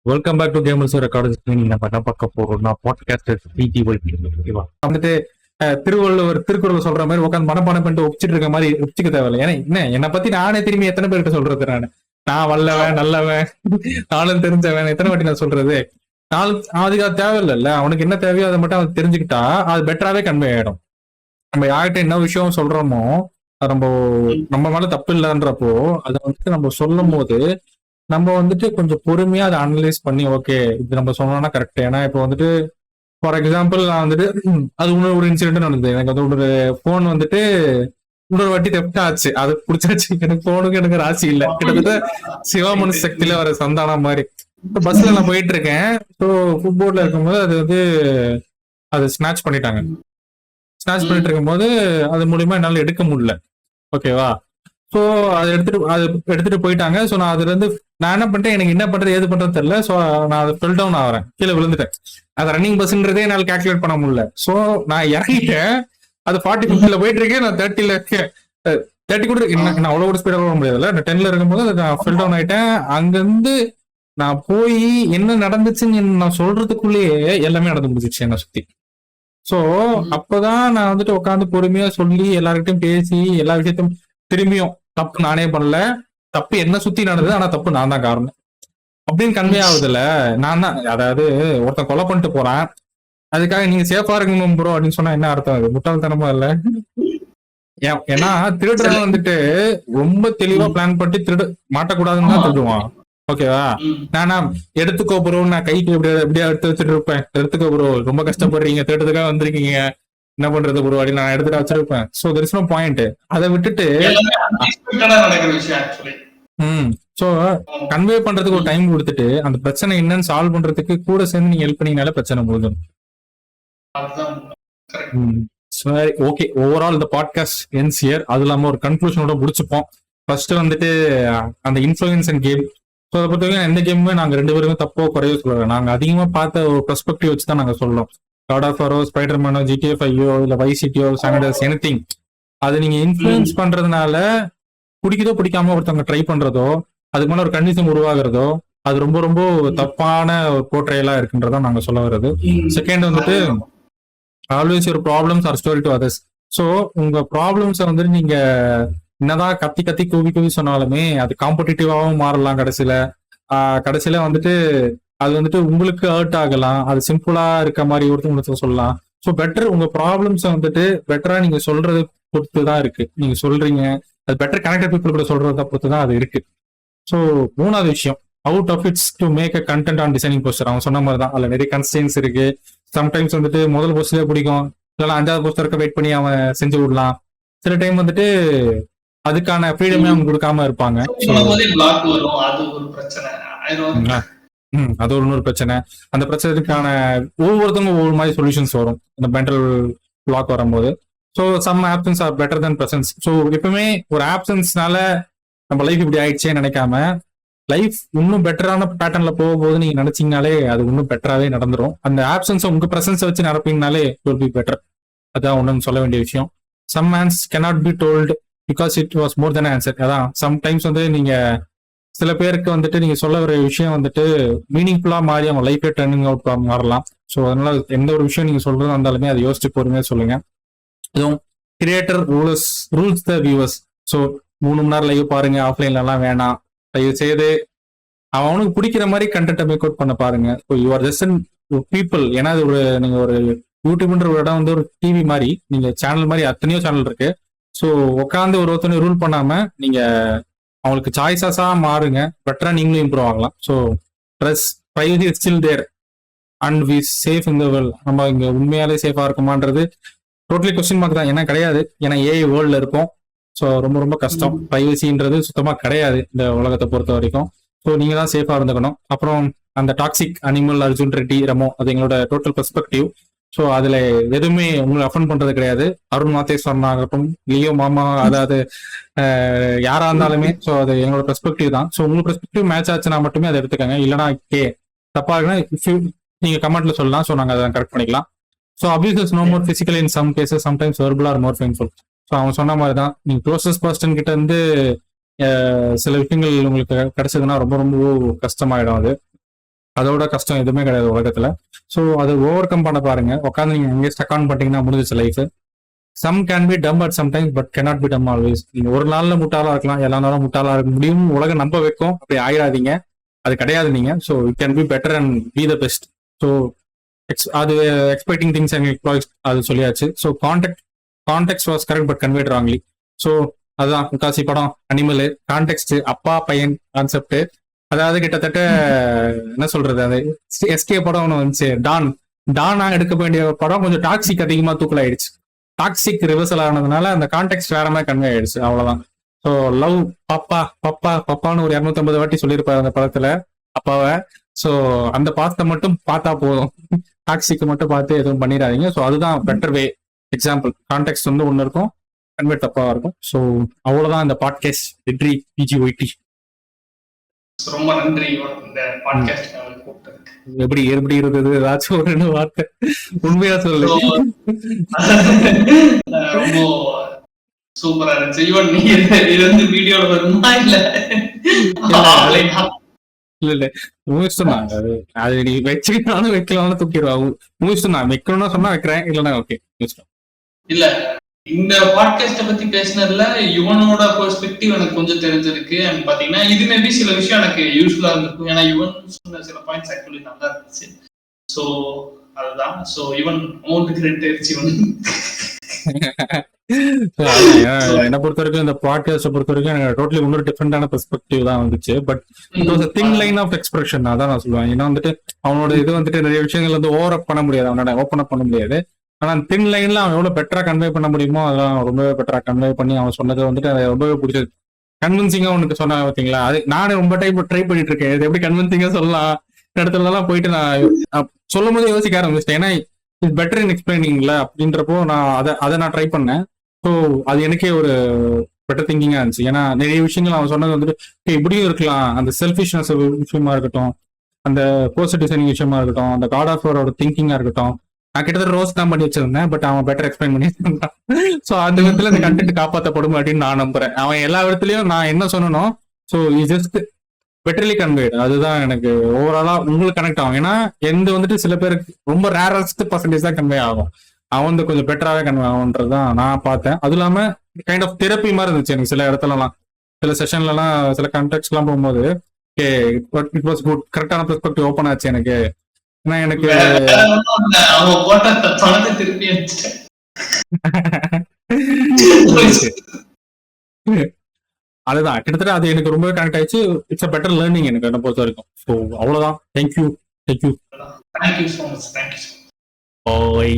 Welcome back to gamers record. நம்ம என்ன பார்க்க போறோம்னா பாட்காஸ்ட் பிடி ஓகேவா. வந்துட்டு திருவள்ளுவர் திருக்குறள் சொல்ற மாதிரி உட்காந்து மனப்பாடம் பண்ணிட்டு ஒப்பிச்சிட்டு இருக்க மாதிரி ஒப்பிச்சுக்க தேவையில்லை. ஏன்னா என்ன என்னை பத்தி நானே திரும்பி எத்தனை பேர்கிட்ட சொல்றது? நான் வல்லவன் நல்லவன் நானும் தெரிஞ்சவன் எத்தனை வாட்டி நான் சொல்றது? நாலு அதுக்கு அது தேவையில்லைல்ல. அவனுக்கு என்ன தேவையோ அதை மட்டும் அவன் தெரிஞ்சுக்கிட்டா அது பெட்டராவே கன்வே ஆயிடும். நம்ம யார்கிட்ட என்ன விஷயம் சொல்றோமோ அது நம்ம மேல தப்பு இல்லைன்றப்போ அதை வந்துட்டு நம்ம சொல்லும் போது நம்ம வந்துட்டு கொஞ்சம் பொறுமையா அதை அனலைஸ் பண்ணி ஓகே இது நம்ம சொன்னோம்னா கரெக்ட். ஏன்னா இப்போ வந்துட்டு ஃபார் எக்ஸாம்பிள் நான் வந்துட்டு அது இன்னொரு ஒரு இன்சிடென்ட் நடந்தது. எனக்கு வந்து ஒரு போன் வந்துட்டு இன்னொரு வாட்டி தெப்ட் ஆச்சு. அது பிடிச்சாச்சு. எனக்கு போனுக்கு எனக்கு ராசி இல்லை. கிட்டத்தட்ட சிவாமனு சக்தியில வர சந்தானம் மாதிரி. இப்போ பஸ்ல நான் போயிட்டு இருக்கேன். ஸோ ஃபுட்போர்ட்ல இருக்கும்போது அது வந்து அது ஸ்நாச் பண்ணிட்டாங்க. ஸ்நாச் பண்ணிட்டு இருக்கும்போது அது மூலியமா என்னால எடுக்க முடியல. ஓகேவா. ஸோ அதை எடுத்துட்டு போயிட்டாங்க. ஸோ நான் அதுல இருந்து நான் என்ன பண்ணிட்டேன், எனக்கு என்ன பண்றது ஏது பண்றது தெரியல. ஸோ நான் அதை ஃபெல் டவுன் ஆகிறேன், கீழே விழுந்துட்டேன். அது ரன்னிங் பஸ்ன்றதே என்னால் கால்குலேட் பண்ண முடியல. ஸோ நான் இறங்கிட்டேன். அது 40-50 போயிட்டு இருக்கேன். நான் 30ல இருக்கேன். 30 கூட நான் அவ்வளோ கூட ஸ்பீடாக போக முடியாதுல்ல. நான் 10ல இருக்கும்போது நான் ஃபெல் டவுன் ஆயிட்டேன். அங்கிருந்து நான் போய் என்ன நடந்துச்சுன்னு நான் சொல்றதுக்குள்ளேயே எல்லாமே நடந்து முடிச்சிச்சு என்னை சுத்தி. ஸோ அப்பதான் நான் வந்துட்டு உட்காந்து பொறுமையா சொல்லி எல்லார்கிட்டையும் பேசி எல்லா விஷயத்தையும் திரும்பியும் தப்பு நானே பண்ணல, தப்பு என்ன சுத்தி நடந்தது, ஆனா தப்பு நான் தான் காரணம் அப்படின்னு கன்வே ஆகுதுல்ல. நான் தான் அதாவது ஒருத்தன் கொலை பண்ணிட்டு போறான், அதுக்காக நீங்க சேஃபா இருக்கணும் ப்ரோ அப்படின்னு சொன்னா என்ன அர்த்தம்? அது முட்டாள்தனமா இல்ல? ஏன்னா திருடுறவன் வந்துட்டு ரொம்ப தெளிவா பிளான் பண்ணி மாட்டக்கூடாதுன்னு தான் திருடுவான். ஓகேவா. நானா எடுத்துக்கோ ப்ரோ, நான் கைக்கு எப்படியா எடுத்து வச்சுட்டு இருப்பேன். எடுத்துக்கோ ப்ரோ, ரொம்ப கஷ்டப்படுறீங்க, திருடுறதுக்காக வந்திருக்கீங்க, என்ன பண்றது ப்ரோ அப்படின்னு நான் எடுத்துட்டு வச்சிருப்பேன். So there is no point. அதை விட்டுட்டு சோ கன்வே பண்றதுக்கு ஒரு டைம் கொடுத்துட்டு அந்த பிரச்சனை என்னன்னு சால்வ் பண்றதுக்கு கூட சேர்ந்து நீங்க ஹெல்ப் பண்ணீங்கனால பிரச்சனை முடிஞ்சிடும். சரி, ஓகே. ஓவரால் இந்த பாட்காஸ்ட் எண்ட்ஸ் ஹியர். அது இல்லாம ஒரு கன்க்ளூஷனோட முடிச்சுப்போம். ஃபர்ஸ்ட் வந்துட்டு அந்த இன்ஃப்ளூயன்ஸ் அண்ட் கேம். ஸோ அதை பொறுத்தவரைக்கும் எந்த கேமுமே நாங்க 2 பேருமே தப்போ குறையோ சொல்லுவோம். நாங்க அதிகமா பார்த்த ஒரு பெர்ஸ்பெக்டிவ் வச்சு தான் நாங்க சொல்றோம். காட் ஆஃப் வாரோ, ஸ்பைடர்மேனோ, GTA 5 இல்ல வைஸ் சிட்டியோ, சாண்டர்ஸ், எனிதிங். அது நீங்க இன்ஃப்ளூயன்ஸ் பண்றதுனால பிடிக்குதோ பிடிக்காம ஒருத்தவங்க ட்ரை பண்றதோ அதுக்கு மேல ஒரு கண்டிஷன் உருவாகிறதோ அது ரொம்ப ரொம்ப தப்பான ஒரு போர்ட்ரேலா இருக்குன்றதா நாங்க சொல்ல வர்றது. செகண்ட் வந்துட்டு always your problems are story to others. So உங்க ப்ராப்ளம்ஸை வந்துட்டு நீங்க என்னதான் கத்தி கத்தி கூவி கூவி சொன்னாலுமே அது காம்படிட்டிவாகவும் மாறலாம். கடைசியில வந்துட்டு அது வந்துட்டு உங்களுக்கு ஹர்ட் ஆகலாம். அது சிம்பிளா இருக்க மாதிரி ஒருத்தவங்களுக்கு சொல்லலாம். ஸோ பெட்டர் உங்க ப்ராப்ளம்ஸை வந்துட்டு பெட்டரா நீங்க சொல்றது பொறுத்து தான் இருக்கு. நீங்க சொல்றீங்க அது பெட்டர் கனெக்டட் பீப்புள் கூட சொல்றத பொறுத்து தான் அது இருக்கு. ஸோ 3வது விஷயம், out of it's to make a content on designing poster. அவன் சொன்ன மாதிரி தான் அதுல நிறைய கன்ஸ்டன்ஸ் இருக்கு. சம்டைம்ஸ் வந்துட்டு முதல் போஸ்டர்லேயே பிடிக்கும், இல்லைன்னா 5வது போஸ்டருக்கு வெயிட் பண்ணி அவன் செஞ்சு விடலாம். சில டைம் வந்துட்டு அதுக்கான ஃப்ரீடமே அவங்க கொடுக்காம இருப்பாங்க. அது ஒரு இன்னொரு பிரச்சனை. அந்த பிரச்சனைக்கான ஒவ்வொருத்தவங்க ஒவ்வொரு மாதிரி சொல்யூஷன்ஸ் வரும் இந்த மென்டல் பிளாக் வரும்போது. So some options are better than presence. So எப்பவுமே ஒரு ஆப்ஷன்ஸ்னால நம்ம லைஃப் இப்படி ஆயிடுச்சே நினைக்காம லைஃப் இன்னும் பெட்டரான பேட்டர்ன்ல போகும்போது நீங்க நினைச்சீங்கனாலே அது இன்னும் பெட்டராகவே நடந்துடும். அந்த ஆப்ஷன்ஸ் உங்க பிரசன்ஸை வச்சு நடப்பீங்கனாலே வில் பி பெட்டர். அதான் ஒன்றும் சொல்ல வேண்டிய விஷயம். Some ones cannot be told because it was more than an answer. அதான் சம்டைம்ஸ் வந்து நீங்க சில பேருக்கு வந்துட்டு நீங்க சொல்ல வர விஷயம் வந்துட்டு மீனிங்ஃபுல்லா மாறி அவங்க லைஃபே டர்னிங் அவுட் மாறலாம். ஸோ அதனால எந்த ஒரு விஷயம் நீங்க சொல்றதா இருந்தாலுமே அதை யோசிச்சு பொறுமையா சொல்லுங்க. இதுவும் கிரியேட்டர் ரூல்ஸ் த வியூவர்ஸ். ஸோ 3 மணி நேரம் லைவ் பாருங்க, ஆஃப்லைன்ல எல்லாம் வேணாம். தயவு செய்து அவனுக்கு பிடிக்கிற மாதிரி கண்டென்ட்டை மேக் அவுட் பண்ண பாருங்க. So you're just people. ஏன்னா அது நீங்க ஒரு யூடியூப்ன்ற ஒரு இடம் வந்து ஒரு டிவி மாதிரி, நீங்க சேனல் மாதிரி அத்தனையோ சேனல் இருக்கு. ஸோ உட்காந்து ஒருத்தனை ரூல் பண்ணாம நீங்க அவங்களுக்கு சாய்ஸஸா மாறுங்க. பெட்டரா நீங்களும் இம்ப்ரூவ் ஆகலாம். So privacy is still there and we safe in the world. நம்ம இங்க உண்மையாலே சேஃபா இருக்குமான்றது டோட்டலி கொஸ்டின் மார்க் தான். ஏன்னா கிடையாது, ஏன்னா ஏஐ வேர்ல்ட்ல இருக்கும். ஸோ ரொம்ப ரொம்ப கஷ்டம். பிரைவசின்றது சுத்தமா கிடையாது இந்த உலகத்தை பொறுத்த வரைக்கும். ஸோ நீங்க தான் சேஃபா இருந்துக்கணும். அப்புறம் அந்த டாக்ஸிக் அனிமல், அர்ஜுன் ரெட்டி, ரெமோ, அது எங்களோட டோட்டல் பெர்ஸ்பெக்டிவ். ஸோ அதுல எதுவுமே உங்களை அஃபன் பண்றது கிடையாது. அருண் மாதேஸ்வரன் ஆகட்டும், லியோ மாமா, அதாவது யாரா இருந்தாலுமே ஸோ அது எங்களோட பெர்ஸ்பெக்டிவ் தான். ஸோ உங்க பெர்ஸ்பெக்டிவ் மேட்ச் ஆச்சுன்னா மட்டுமே அதை எடுத்துக்கங்க. இல்லைனா தப்பா இருக்குன்னா நீங்க கமெண்ட்ல சொல்லலாம். ஸோ நாங்கள் அதை கரெக்ட் பண்ணிக்கலாம். So abuse is no more physical in some cases, sometimes verbal are more painful. So அவன் சொன்ன மாதிரி தான் நீங்க க்ளோசஸ்ட் பர்சன் கிட்ட இருந்து சில விஷயங்கள் உங்களுக்கு கிடைச்சதுன்னா ரொம்ப ரொம்ப கஷ்டமாயிடும் அது. அதோட கஷ்டம் எதுவுமே கிடையாது உலகத்துல. ஸோ அதை ஓவர் கம் பண்ண பாருங்க. உட்காந்து நீங்க எங்கேயே ஸ்டக் ஆன் பண்ணிட்டீங்கன்னா முடிஞ்சிச்சு life. Some can be dumb at some times but cannot be dumb always. நீங்க ஒரு நாள்ல முட்டாளா இருக்கலாம், எல்லா நாளும் முட்டாளா இருக்க முடியும், உலகம் நம்ப வைக்கும், அப்படி ஆயிடாதீங்க. அது கிடையாது நீங்க. So it can be better and be the best. So அது எக்ஸ்பெக்டிங் திங்ஸ் அண்ட் எக்ஸ்ப்ளாய்ஸ் அது சொல்லியாச்சு. So context was correct but conveyed wrongly. So அதுதான் முக்காசி படம் அனிமல் கான்டெக்ட் அப்பா பையன் கான்செப்ட். அதாவது கிட்டத்தட்ட என்ன சொல்றது, அது எஸ்கே படம் ஒன்று வந்துச்சு, டானா எடுக்க வேண்டிய படம் கொஞ்சம் டாக்ஸிக் அதிகமா தூக்கல் ஆயிடுச்சு. டாக்ஸிக் ரிவர்சல் ஆனதுனால அந்த கான்டெக்ட் வேற மாதிரி கன்வே ஆயிடுச்சு, அவ்வளவுதான். ஸோ லவ் பப்பா பப்பா பப்பான்னு ஒரு 250 வாட்டி சொல்லியிருப்பாரு அந்த படத்துல அப்பாவை. ஸோ அந்த பாசத்தை மட்டும் பார்த்தா போதும், டாக்ஸிக்கு மட்டும் பார்த்து எதுவும் பண்ணிடாதீங்க. ஸோ அதுதான் பெட்டர் வே. எக்ஸாம்பிள் கான்டெக்ட் வந்து ஒன்று இருக்கும், கன்வெர்ட் தப்பாக இருக்கும். ஸோ அவ்வளோதான் இந்த பாட்காஸ்ட். வெற்றி பிஜிஒய்டி. ரொம்ப நன்றி இந்த பாட்காஸ்ட் கூப்பிட்டதுக்கு. எப்படி எப்படி இருந்தது, ஏதாச்சும் ஒரு ரெண்டு வார்த்தை உண்மையா சொல்லு. ரொம்ப சூப்பரா இருந்துச்சு. ஈவன் நீ இது வந்து வீடியோல வருமா இல்ல இல்ல முடிச்சுட்டு அது நீ வச்சுக்கிட்டாலும் வைக்கலாம்னு தூக்கிடுவாங்க. முடிச்சுட்டு நான் வைக்கணும்னா சொன்னா வைக்கிறேன், இல்லைன்னா ஓகே முடிச்சிட்டோம். இல்ல இந்த பாட்காஸ்ட பத்தி பேசினதுல யுவனோட பெர்ஸ்பெக்டிவ் எனக்கு கொஞ்சம் தெரிஞ்சிருக்கு. அண்ட் பாத்தீங்கன்னா இது மேபி சில விஷயம் எனக்கு யூஸ்ஃபுல்லா இருந்திருக்கும். ஏன்னா யுவன் சொன்ன சில பாயிண்ட்ஸ் ஆக்சுவலி நல்லா இருந்துச்சு. சோ அதுதான். சோ யுவன் அமௌண்ட் கிரெடிட் ஆயிடுச்சு யுவன். என்ன பொறுத்த வரைக்கும் இந்த பாட்காஸ்ட் பொறுத்த வரைக்கும் எனக்கு டோட்டலி இன்னொரு டிஃப்ரெண்டான பெர்ஸ்பெக்டிவ் தான் வந்துச்சு. But it was thin line of expression, அதான் நான் சொல்லுவேன். ஏன்னா வந்துட்டு அவனோட இது வந்துட்டு நிறைய விஷயங்கள் வந்து ஓவர் அப் பண்ண முடியாது, அவனோட ஓப்பன் அப் பண்ண முடியாது. ஆனா தின் லைன்ல அவன் எவ்வளவு பெட்டரா கன்வே பண்ண முடியுமோ அதெல்லாம் ரொம்பவே பெட்டரா கன்வே பண்ணி அவன் சொன்னது வந்துட்டு எனக்கு ரொம்பவே பிடிச்சது. கன்வின்சிங்கா உனக்கு சொன்னா பாத்தீங்களா, அது நானே ரொம்ப டைம் ட்ரை பண்ணிட்டு இருக்கேன். இது எப்படி கன்வின்சிங்கா சொல்லலாம் இடத்துல எல்லாம் போயிட்டு நான் சொல்லும் போது யோசிக்க ஆரம்பிச்சிட்டேன். ஏன்னா இட்ஸ் பெட்டர் இன் எக்ஸ்பிளைனிங்ல அப்படின்றப்போ நான் அதை நான் ட்ரை பண்ணேன். ஸோ அது எனக்கே ஒரு பெட்டர் திங்கிங்கா இருந்துச்சு. ஏன்னா நிறைய விஷயங்கள் அவன் சொன்னது வந்துட்டு இப்படியும் இருக்கலாம், அந்த செல்ஃபிஷ்னஸ் விஷயமா இருக்கட்டும், அந்த போஸ்ட் டிசைனிங் விஷயமா இருக்கட்டும், அந்த காட் ஆஃப் வாரோட திங்கிங்கா இருக்கட்டும், நான் கிட்டத்தட்ட ரோஸ் தான் பண்ணி வச்சிருந்தேன். பட் அவன் பெட்டர் எக்ஸ்பிளைன் பண்ணி இருந்தான். ஸோ அந்த விதத்துல இந்த கண்டென்ட் காப்பாற்றப்படும் அப்படின்னு நான் நம்புறேன். அவன் எல்லா விதத்துலயும் நான் என்ன சொல்லணும், ஸோ இஸ் ஜஸ்ட் பெட்டர்லி கன்வேட். அதுதான் எனக்கு ஓவராலா உங்களுக்கு கனெக்ட் ஆகும். ஏன்னா எந்த வந்துட்டு சில பேருக்கு ரொம்ப ரேரஸ்ட் பர்சன்டேஜ் தான் கன்வே ஆகும், அவன் வந்து கொஞ்சம் பெட்டராகவே கன்வே ஆகுன்றதுதான் நான் பார்த்தேன். அது இல்லாம கைண்ட் ஆஃப் தெரப்பி மாதிரி இருந்துச்சு எனக்கு சில இடத்துலலாம், சில செஷன்லலாம் சில கான்டெக்ட்ஸ் எல்லாம் போகும்போது இட் வாஸ் குட், கரெக்டான பெர்ஸ்பெக்டிவ் ஓப்பன் ஆச்சு எனக்கு. ஏன்னா எனக்கு அதுதான் கிட்டத்தட்ட அது எனக்கு ரொம்பவே கனெக்ட் ஆயிடுச்சு. இட்ஸ் அ பெட்டர் லேர்னிங் எனக்கு என்ன பொறுத்த வரைக்கும். ஸோ அவ்வளவுதான். Thank you thank you thank you so much. Thank you. பாய்.